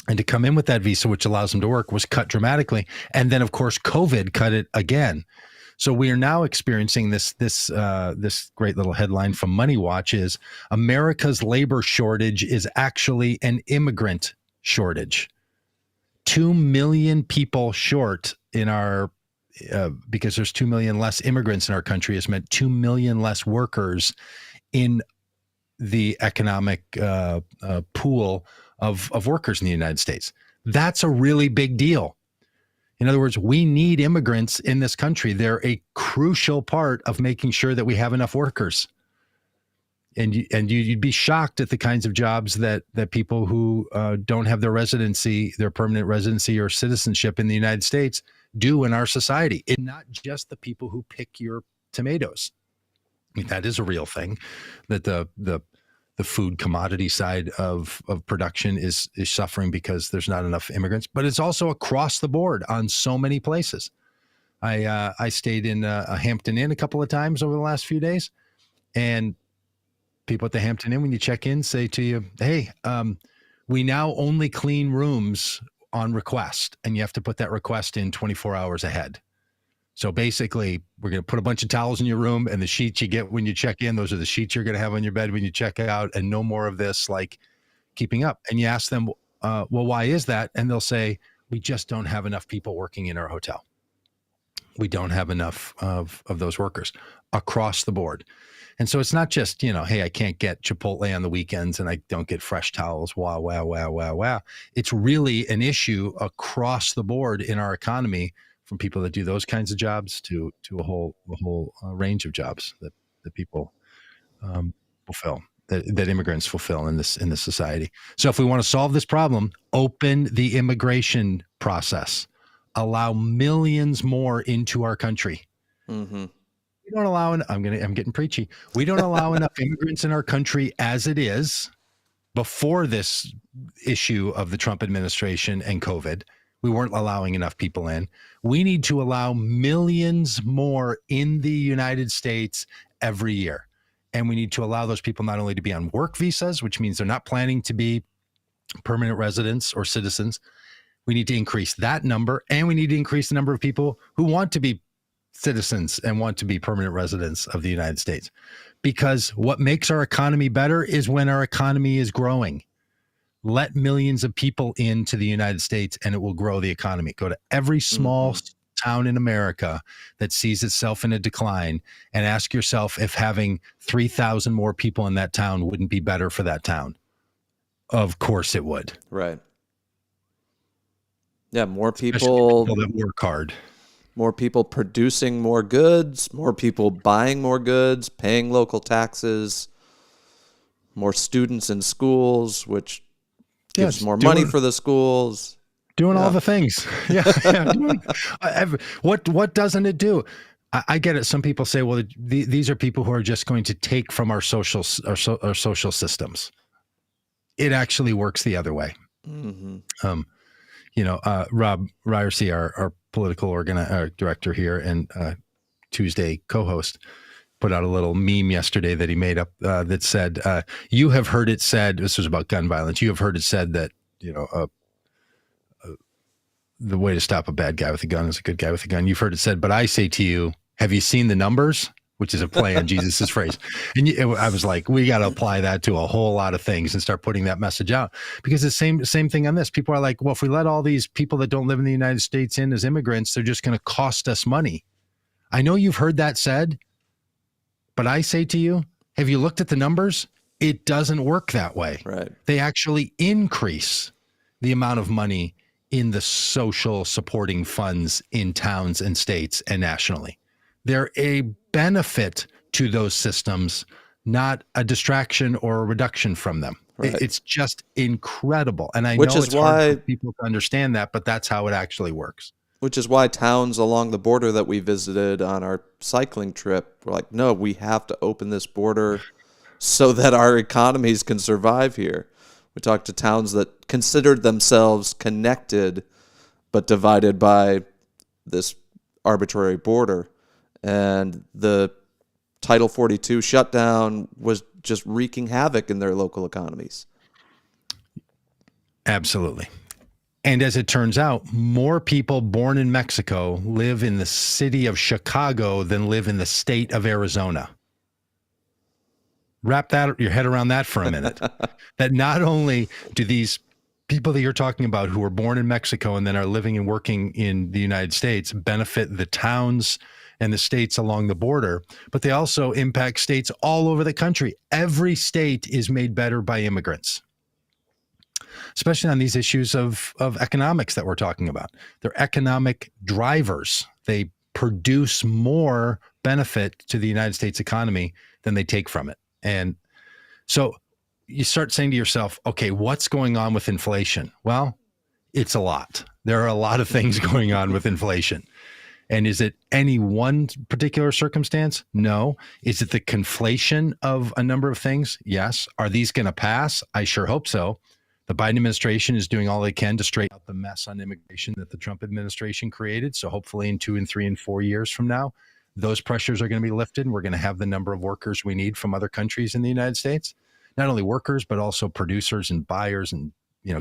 And to come in with that visa, which allows them to work, was cut dramatically. And then, of course, COVID cut it again. So we are now experiencing this great little headline from Money Watch is America's labor shortage is actually an immigrant shortage. 2 million people short in our because there's 2 million less immigrants in our country has meant 2 million less workers in the economic pool of workers in the United States. That's a really big deal. In other words, we need immigrants in this country. They're a crucial part of making sure that we have enough workers. And you'd be shocked at the kinds of jobs that people who don't have their permanent residency or citizenship in the United States do in our society. It's not just the people who pick your tomatoes. I mean, that is a real thing, that the food commodity side of production is suffering because there's not enough immigrants, but it's also across the board on so many places. I stayed in a Hampton Inn a couple of times over the last few days, and people at the Hampton Inn, when you check in, say to you, hey, we now only clean rooms on request, and you have to put that request in 24 hours ahead. So basically, we're going to put a bunch of towels in your room, and the sheets you get when you check in, those are the sheets you're going to have on your bed when you check out, and no more of this like keeping up. And you ask them, well, why is that? And they'll say, we just don't have enough people working in our hotel. We don't have enough of those workers across the board. And so it's not just, hey, I can't get Chipotle on the weekends and I don't get fresh towels. Wow. It's really an issue across the board in our economy, from people that do those kinds of jobs to a whole range of jobs that people fulfill, that immigrants fulfill in this society. So if we want to solve this problem, open the immigration process, allow millions more into our country. Mm-hmm. We don't allow, I'm getting preachy. We don't allow enough immigrants in our country as it is before this issue of the Trump administration and COVID. We weren't allowing enough people in. We need to allow millions more in the United States every year. And we need to allow those people not only to be on work visas, which means they're not planning to be permanent residents or citizens. We need to increase that number, and we need to increase the number of people who want to be citizens and want to be permanent residents of the United States. Because what makes our economy better is when our economy is growing. Let millions of people into the United States and it will grow the economy. Go to every small town in America that sees itself in a decline and ask yourself if having 3,000 more people in that town wouldn't be better for that town. Of course it would. Right. Yeah, more people that work hard. More people producing more goods, more people buying more goods, paying local taxes, more students in schools, which gives more money for the schools. Doing all the things. What doesn't it do? I get it. Some people say, well, these are people who are just going to take from our social systems. It actually works the other way. Mm-hmm. Rob Ryerson, our political director here and Tuesday co-host, put out a little meme yesterday that he made up that said, you have heard it said, this was about gun violence, you have heard it said that, the way to stop a bad guy with a gun is a good guy with a gun. You've heard it said, but I say to you, have you seen the numbers? Which is a play on Jesus's phrase. And I was like, we got to apply that to a whole lot of things and start putting that message out, because the same thing on this. People are like, well, if we let all these people that don't live in the United States in as immigrants, they're just going to cost us money. I know you've heard that said, but I say to you, have you looked at the numbers? It doesn't work that way. Right. They actually increase the amount of money in the social supporting funds in towns and states and nationally. They're a benefit to those systems, not a distraction or a reduction from them. Right. It's just incredible. And I know it's hard for people to understand that, but that's how it actually works. Which is why towns along the border that we visited on our cycling trip were like, no, we have to open this border so that our economies can survive here. We talked to towns that considered themselves connected but divided by this arbitrary border. And the Title 42 shutdown was just wreaking havoc in their local economies. Absolutely. And as it turns out, more people born in Mexico live in the city of Chicago than live in the state of Arizona. Wrap your head around that for a minute. That not only do these people that you're talking about who were born in Mexico and then are living and working in the United States benefit the towns and the states along the border, but they also impact states all over the country. Every state is made better by immigrants, especially on these issues of economics that we're talking about. They're economic drivers. They produce more benefit to the United States economy than they take from it. And so you start saying to yourself, okay, what's going on with inflation? Well, it's a lot. There are a lot of things going on with inflation. And is it any one particular circumstance? No. Is it the conflation of a number of things? Yes. Are these going to pass? I sure hope so. The Biden administration is doing all they can to straighten out the mess on immigration that the Trump administration created. So hopefully in 2 and 3 and 4 years from now, those pressures are going to be lifted and we're going to have the number of workers we need from other countries in the United States. Not only workers, but also producers and buyers and,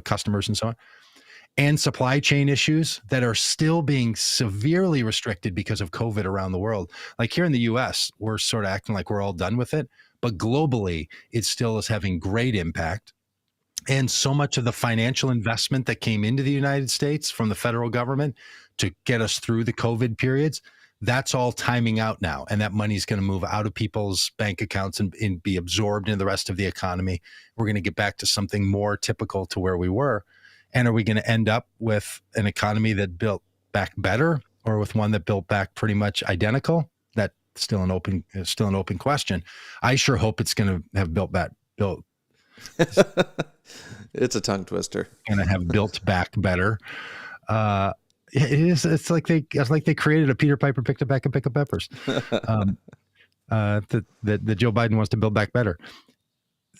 customers and so on. And supply chain issues that are still being severely restricted because of COVID around the world. Like here in the US, we're sort of acting like we're all done with it, but globally, it still is having great impact. And so much of the financial investment that came into the United States from the federal government to get us through the COVID periods, that's all timing out now. And that money is going to move out of people's bank accounts and be absorbed in the rest of the economy. We're going to get back to something more typical to where we were. And are we going to end up with an economy that built back better or with one that built back pretty much identical? That's still an open question. I sure hope it's going to have built. It's a tongue twister. Going to have built back better. It is. It's like they created a Peter Piper picked a bag of pickled peppers. That Joe Biden wants to build back better.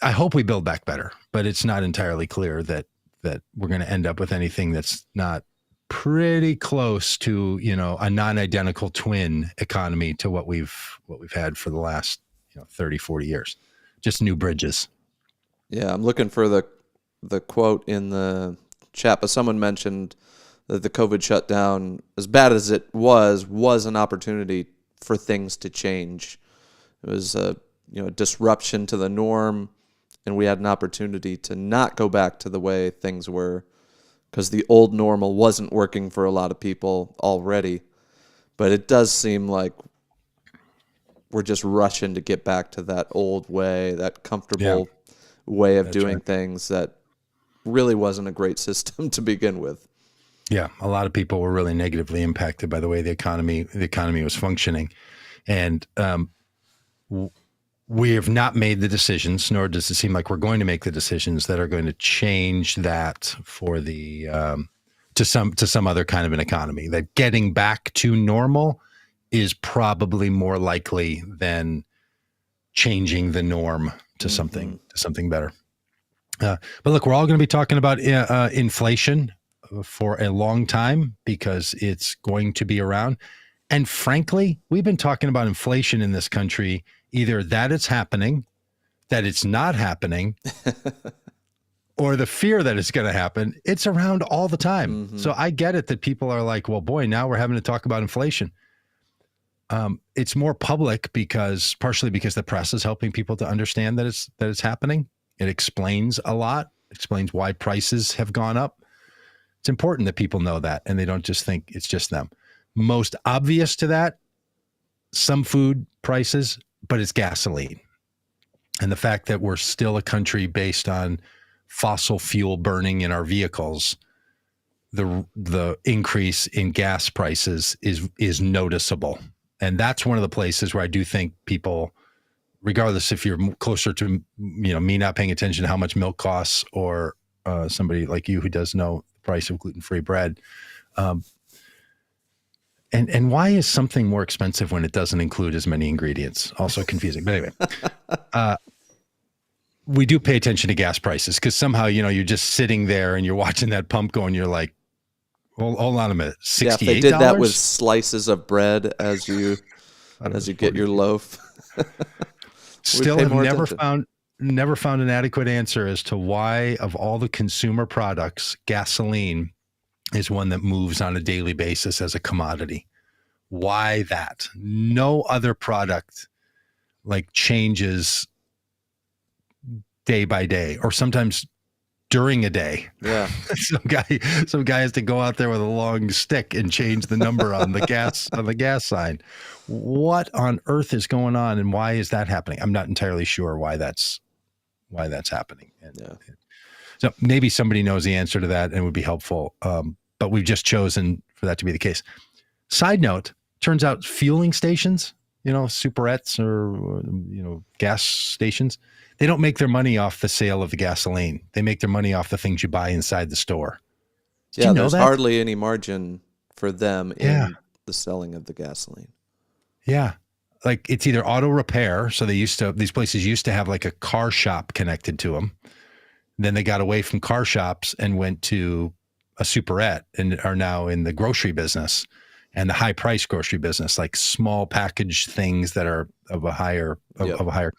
I hope we build back better, but it's not entirely clear that we're going to end up with anything that's not pretty close to, a non-identical twin economy to what we've had for the last 30, 40 years. Just new bridges. Yeah, I'm looking for the quote in the chat, but someone mentioned that the COVID shutdown, as bad as it was an opportunity for things to change. It was a disruption to the norm, and we had an opportunity to not go back to the way things were, because the old normal wasn't working for a lot of people already. But it does seem like we're just rushing to get back to that old way, that comfortable way of doing things that really wasn't a great system to begin with. Yeah, a lot of people were really negatively impacted by the way the economy was functioning, and we have not made the decisions, nor does it seem like we're going to make the decisions that are going to change that for the to some other kind of an economy. That getting back to normal is probably more likely than changing the norm to something better. But look, we're all going to be talking about inflation for a long time because it's going to be around. And frankly, we've been talking about inflation in this country, either that it's happening, that it's not happening, or the fear that it's going to happen. It's around all the time. Mm-hmm. So I get it that people are like, well, boy, now we're having to talk about inflation. It's more public partially because the press is helping people to understand that it's happening. It explains a lot, explains why prices have gone up. It's important that people know that, and they don't just think it's just them. Most obvious to that, some food prices, but it's gasoline. And the fact that we're still a country based on fossil fuel burning in our vehicles, the increase in gas prices is noticeable. And that's one of the places where I do think people, regardless if you're closer to me not paying attention to how much milk costs, or somebody like you who does know the price of gluten-free bread, and why is something more expensive when it doesn't include as many ingredients? Also confusing. But anyway, we do pay attention to gas prices because somehow you're just sitting there and you're watching that pump go, and you're like, hold on a minute, $68? Yeah, if they did that with slices of bread as you get your loaf. Still have never found an adequate answer as to why, of all the consumer products, gasoline is one that moves on a daily basis as a commodity. Why that? No other product changes day by day, or sometimes during a day. Yeah. some guy has to go out there with a long stick and change the number on the gas sign. What on earth is going on, and why is that happening? I'm not entirely sure why that's happening. So maybe somebody knows the answer to that and would be helpful. But we've just chosen for that to be the case. Side note, turns out fueling stations, superettes or gas stations, they don't make their money off the sale of the gasoline. They make their money off the things you buy inside the store. Did you know there's that? Hardly any margin for them in the selling of the gasoline. Yeah. It's either auto repair. So these places used to have a car shop connected to them. Then they got away from car shops and went to a superette and are now in the grocery business and the high price grocery business, like small package things that are of a higher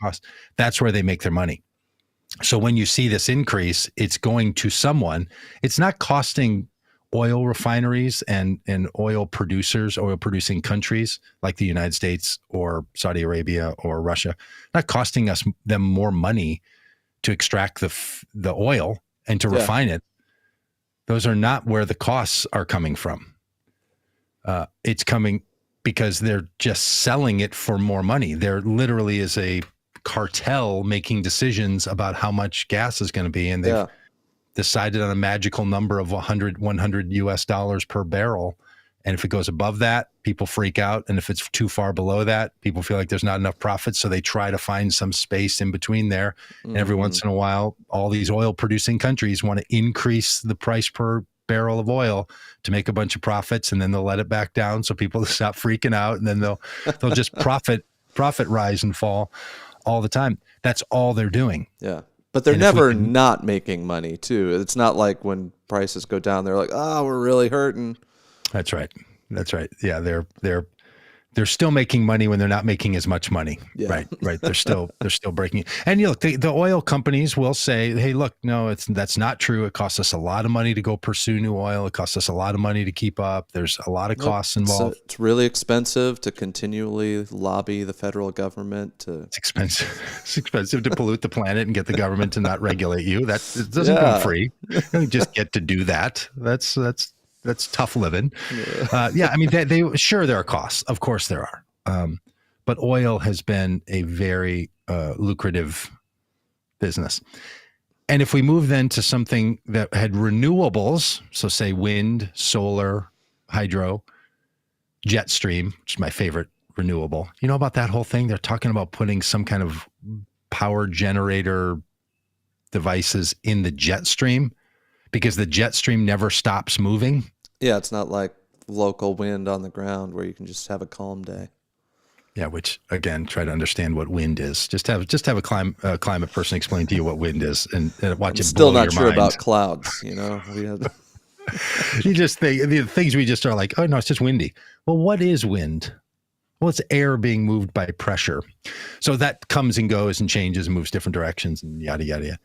cost. That's where they make their money. So when you see this increase, it's going to someone. It's not costing oil refineries and oil producing countries like the United States or Saudi Arabia or Russia, not costing them more money to extract the oil and to refine it. Those are not where the costs are coming from. It's coming because they're just selling it for more money. There literally is a cartel making decisions about how much gas is going to be, and they've decided on a magical number of $100 US per barrel. And if it goes above that, people freak out. And if it's too far below that, people feel like there's not enough profit. So they try to find some space in between there. And every once in a while, all these oil producing countries want to increase the price per barrel of oil to make a bunch of profits, and then they'll let it back down so people stop freaking out, and then they'll just profit rise and fall all the time. That's all they're doing. Yeah. But they're never not making money too. It's not like when prices go down, they're like, "Oh, we're really hurting." That's right. Yeah, they're still making money when they're not making as much money. Yeah. Right. They're still breaking it. And look, the oil companies will say, "Hey, look, no, that's not true. It costs us a lot of money to go pursue new oil. It costs us a lot of money to keep up. There's a lot of costs involved. It's really expensive to continually lobby the federal government It's expensive. It's expensive to pollute the planet and get the government to not regulate you. It doesn't come free. You don't just get to do that. That's tough living. I mean, they sure there are costs. Of course there are. But oil has been a very lucrative business. And if we move then to something that had renewables, so say wind, solar, hydro, jet stream, which is my favorite renewable. You know about that whole thing? They're talking about putting some kind of power generator devices in the jet stream, because the jet stream never stops moving. Yeah, it's not like local wind on the ground where you can just have a calm day. Yeah, which again, try to understand what wind is. Just have a climate person explain to you what wind is, and watch it blow your mind. Still not sure about clouds. You know, you just think the things we just are like, oh no, it's just windy. Well, what is wind? Well, it's air being moved by pressure. So that comes and goes and changes and moves different directions and yada yada yada.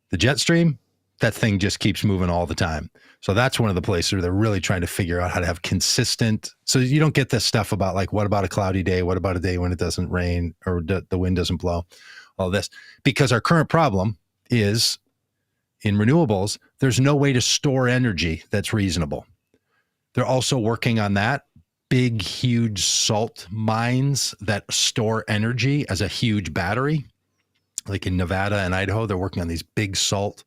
The jet stream, that thing just keeps moving all the time. So that's one of the places where they're really trying to figure out how to have consistent, so you don't get this stuff about like, what about a cloudy day? What about a day when it doesn't rain or the wind doesn't blow? All this, because our current problem is in renewables, there's no way to store energy that's reasonable. They're also working on that. Big, huge salt mines that store energy as a huge battery. Like in Nevada and Idaho, they're working on these big salt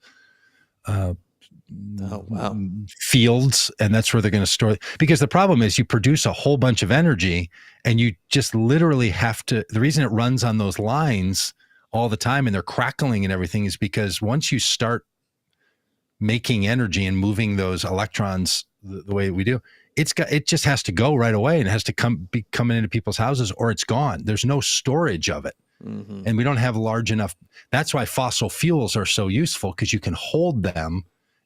fields, and that's where they're going to store it. Because the problem is you produce a whole bunch of energy and you just literally have to, the reason it runs on those lines all the time and they're crackling and everything is because once you start making energy and moving those electrons the way we do, it just has to go right away, and it has to be coming into people's houses or it's gone. There's no storage of it. Mm-hmm. And we don't have large enough. That's why fossil fuels are so useful, because you can hold them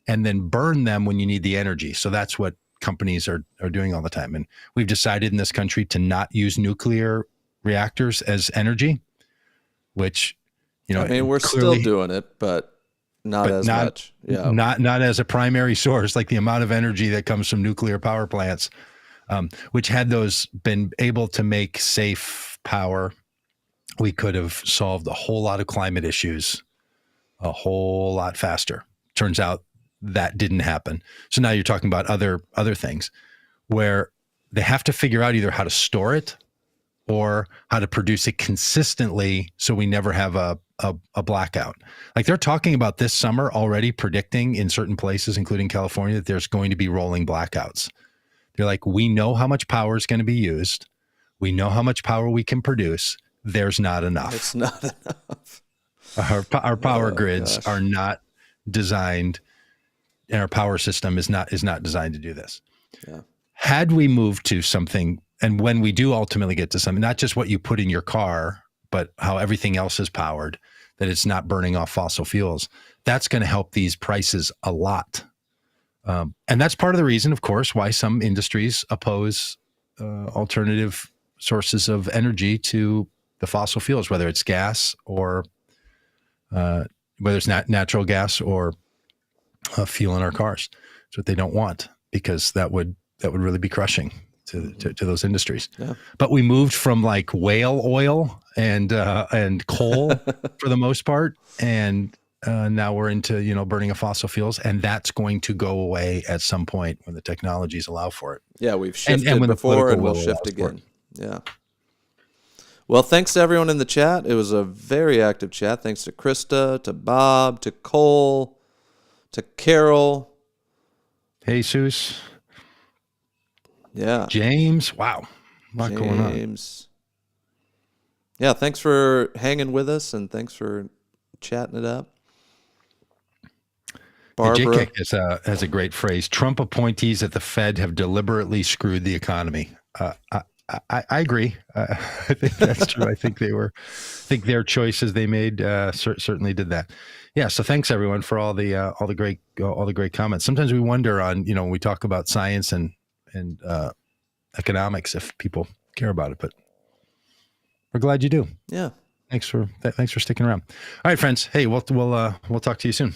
and then burn them when you need the energy. So that's what companies are doing all the time. And we've decided in this country to not use nuclear reactors as energy, which, I mean, we're still doing it, but not as much. Yeah. Not as a primary source, like the amount of energy that comes from nuclear power plants, which had those been able to make safe power, we could have solved a whole lot of climate issues a whole lot faster. Turns out that didn't happen. So now you're talking about other things where they have to figure out either how to store it or how to produce it consistently so we never have a blackout. Like they're talking about this summer already, predicting in certain places, including California, that there's going to be rolling blackouts. They're like, we know how much power is going to be used. We know how much power we can produce. There's not enough. It's not enough. Our power grids are not designed, and our power system is not designed to do this. Yeah. Had we moved to something, and when we do ultimately get to something, not just what you put in your car, but how everything else is powered, that it's not burning off fossil fuels, that's going to help these prices a lot. And that's part of the reason, of course, why some industries oppose alternative sources of energy to the fossil fuels, whether it's gas or whether it's natural gas or fuel in our cars. It's what they don't want, because that would really be crushing to those industries. Yeah. But we moved from like whale oil and coal for the most part, and now we're into burning of fossil fuels, and that's going to go away at some point when the technologies allow for it. Yeah, we've shifted before, and we'll shift again. Yeah. Well, thanks to everyone in the chat. It was a very active chat. Thanks to Krista, to Bob, to Cole, to Carol. Jesus. Yeah. James. Wow. A lot going on. James. Yeah, thanks for hanging with us, and thanks for chatting it up. Barbara. JK has a great phrase. Trump appointees at the Fed have deliberately screwed the economy. I agree. I think that's true. I think their choices they made certainly did that. Yeah. So thanks everyone for all the great comments. Sometimes we wonder when we talk about science and economics if people care about it, but we're glad you do. Yeah. Thanks for sticking around. All right, friends. Hey, we'll talk to you soon.